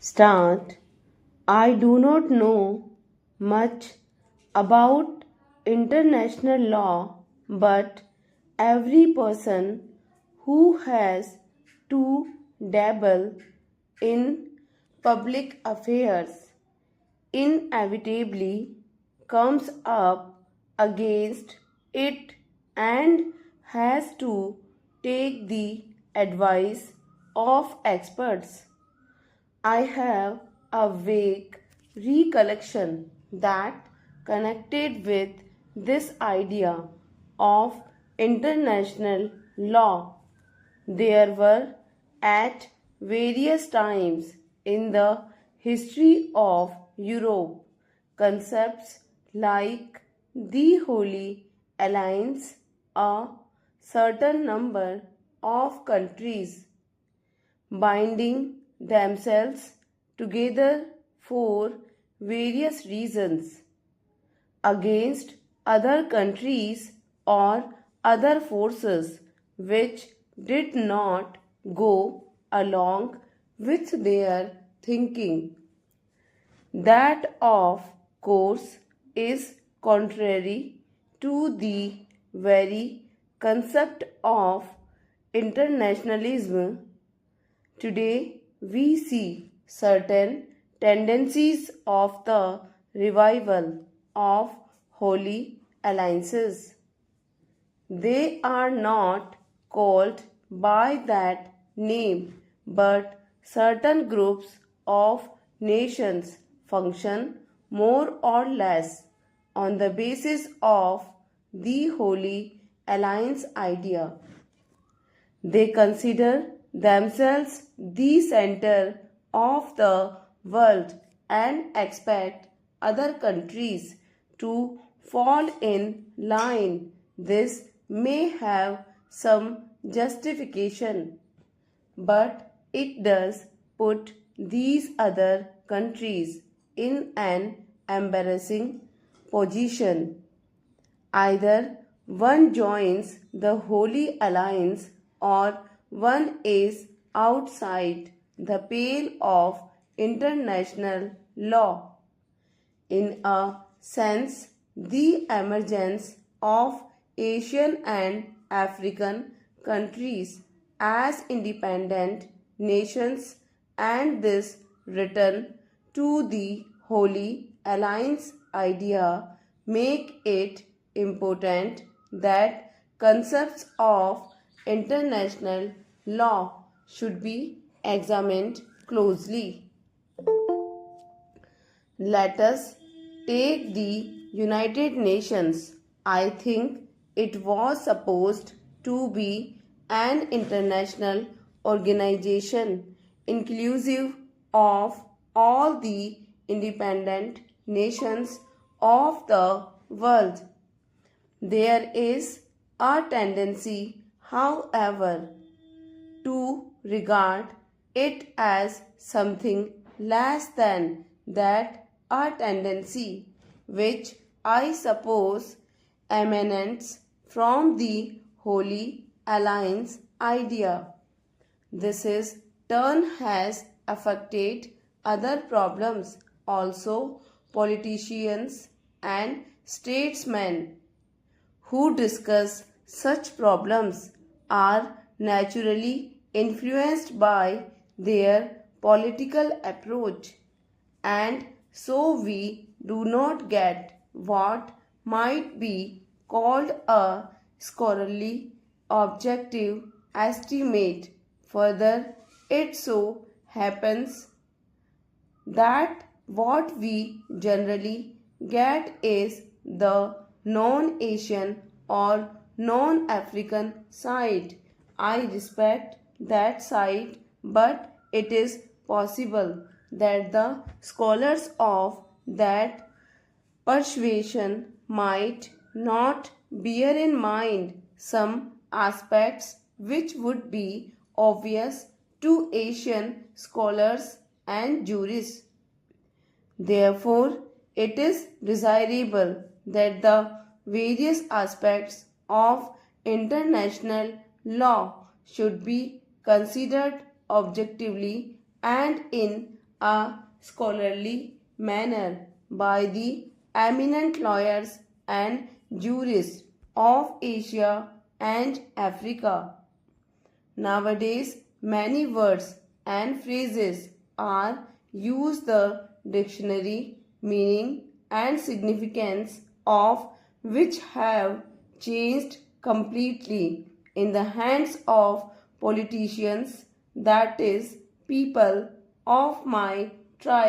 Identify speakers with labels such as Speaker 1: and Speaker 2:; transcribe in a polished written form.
Speaker 1: Start. I do not know much about international law, but every person who has to dabble in public affairs inevitably comes up against it and has to take the advice of experts. I have a vague recollection that connected with this idea of international law. There were at various times in the history of Europe concepts like the Holy Alliance, a certain number of countries binding themselves together for various reasons against other countries or other forces which did not go along with their thinking. That, of course, is contrary to the very concept of internationalism. Today, we see certain tendencies of the revival of holy alliances. They are not called by that name, but certain groups of nations function more or less on the basis of the Holy Alliance idea. They consider themselves the center of the world and expect other countries to fall in line. This may have some justification, but it does put these other countries in an embarrassing position. Either one joins the Holy Alliance or one is outside the pale of international law. In a sense, the emergence of Asian and African countries as independent nations and this return to the Holy Alliance idea make it important that concepts of international law should be examined closely. Let us take the United Nations. I think it was supposed to be an international organization inclusive of all the independent nations of the world. There is a tendency, however, to regard it as something less than that, a tendency which I suppose emanates from the Holy Alliance idea. This is turn has affected other problems also. Politicians and statesmen who discuss such problems are naturally influenced by their political approach, and so we do not get what might be called a scholarly objective estimate. Further, it so happens that what we generally get is the non-Asian or non-African side. I respect that side, but it is possible that the scholars of that persuasion might not bear in mind some aspects which would be obvious to Asian scholars and jurists. Therefore, it is desirable that the various aspects of international law should be considered objectively and in a scholarly manner by the eminent lawyers and jurists of Asia and Africa. Nowadays, many words and phrases are used the dictionary meaning and significance of which have changed completely in the hands of politicians, that is, people of my tribe.